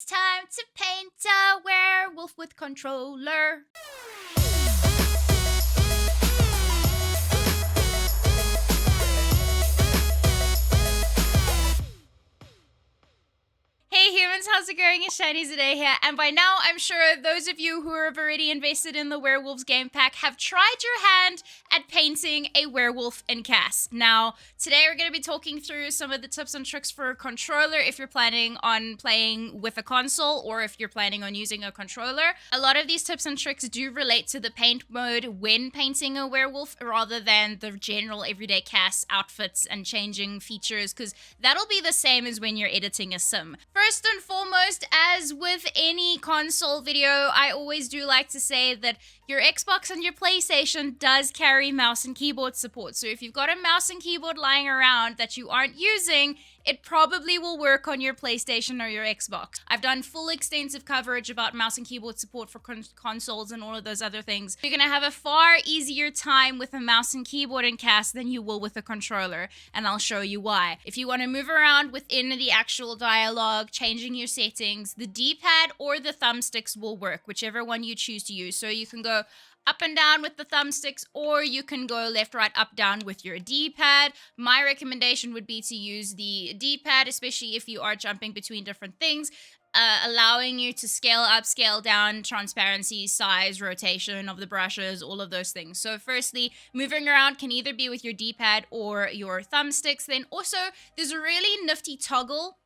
It's time to paint a werewolf with controller. Hey humans, how's it going? It's Shiny today here, and by now I'm sure those of you who have already invested in the Werewolves game pack have tried your hand at painting a werewolf in CAS. Now, today we're going to be talking through some of the tips and tricks for a controller if you're planning on playing with a console or if you're planning on using a controller. A lot of these tips and tricks do relate to the paint mode when painting a werewolf rather than the general everyday CAS outfits and changing features, because that'll be the same as when you're editing a sim. First and foremost, as with any console video, I always do like to say that your Xbox and your PlayStation does carry mouse and keyboard support. So if you've got a mouse and keyboard lying around that you aren't using, it probably will work on your PlayStation or your Xbox. I've done full extensive coverage about mouse and keyboard support for consoles and all of those other things. You're gonna have a far easier time with a mouse and keyboard in CAS than you will with a controller, and I'll show you why. If you want to move around within the actual dialogue, changing your settings, the D-pad or the thumbsticks will work, whichever one you choose to use. So you can go up and down with the thumbsticks, or you can go left, right, up, down with your D-pad. My recommendation would be to use the D-pad, especially if you are jumping between different things, allowing you to scale up, scale down, transparency, size, rotation of the brushes, all of those things. So firstly, moving around can either be with your D-pad or your thumbsticks. Then also, there's a really nifty toggle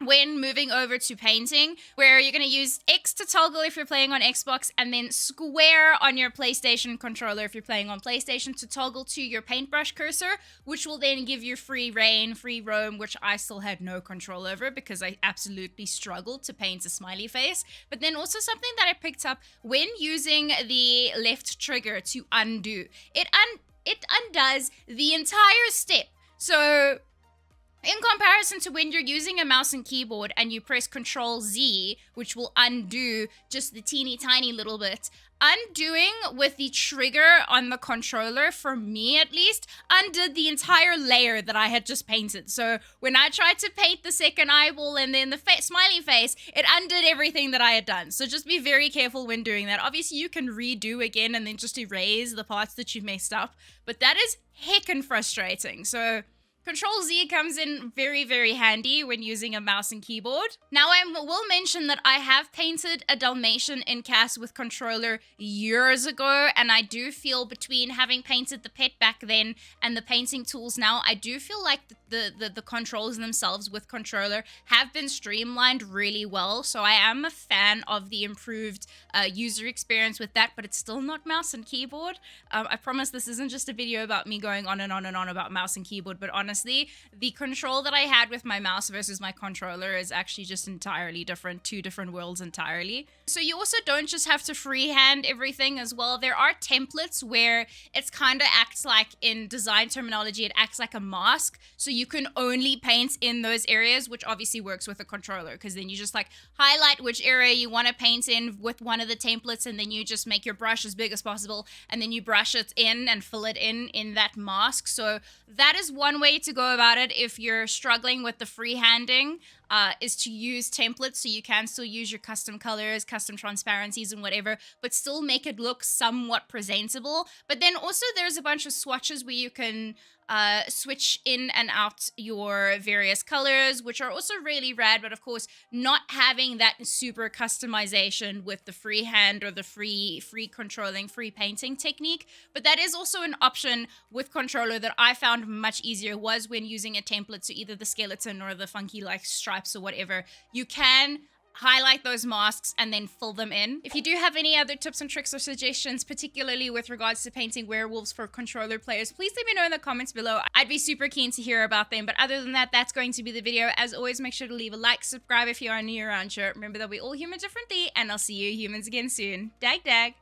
when moving over to painting, where you're going to use X to toggle if you're playing on Xbox, and then square on your PlayStation controller if you're playing on PlayStation to toggle to your paintbrush cursor, which will then give you free reign, free roam, which I still had no control over because I absolutely struggled to paint a smiley face. But then also something that I picked up when using the left trigger to undo. It undoes the entire step. So in comparison to when you're using a mouse and keyboard and you press Control Z, which will undo just the teeny tiny little bit, undoing with the trigger on the controller, for me at least, undid the entire layer that I had just painted. So when I tried to paint the second eyeball and then the smiley face, it undid everything that I had done. So just be very careful when doing that. Obviously, you can redo again and then just erase the parts that you messed up, but that is heckin' frustrating. So Control Z comes in very, very handy when using a mouse and keyboard. Now, I will mention that I have painted a Dalmatian in CAS with controller years ago, and I do feel between having painted the pet back then and the painting tools now, I do feel like the controls themselves with controller have been streamlined really well. So I am a fan of the improved user experience with that, but it's still not mouse and keyboard. I promise this isn't just a video about me going on and on and on about mouse and keyboard, but honestly, the control that I had with my mouse versus my controller is actually just entirely different, two different worlds entirely. So you also don't just have to freehand everything as well. There are templates where it's kind of acts like, in design terminology, it acts like a mask. So you can only paint in those areas, which obviously works with a controller, because then you just like highlight which area you want to paint in with one of the templates, and then you just make your brush as big as possible, and then you brush it in and fill it in that mask. So that is one way to go about it if you're struggling with the freehanding, is to use templates, so you can still use your custom colors, custom transparencies and whatever, but still make it look somewhat presentable. But then also there's a bunch of swatches where you can switch in and out your various colors, which are also really rad, but of course not having that super customization with the freehand or the free controlling, free painting technique. But that is also an option with controller that I found much easier, was when using a template, so either the skeleton or the funky like stripes or whatever. You can highlight those masks and then fill them in. If you do have any other tips and tricks or suggestions, particularly with regards to painting werewolves for controller players, please let me know in the comments below. I'd be super keen to hear about them. But other than that, that's going to be the video. As always, make sure to leave a like, subscribe if you are new around here. Remember that we all human differently, and I'll see you humans again soon. Dag dag.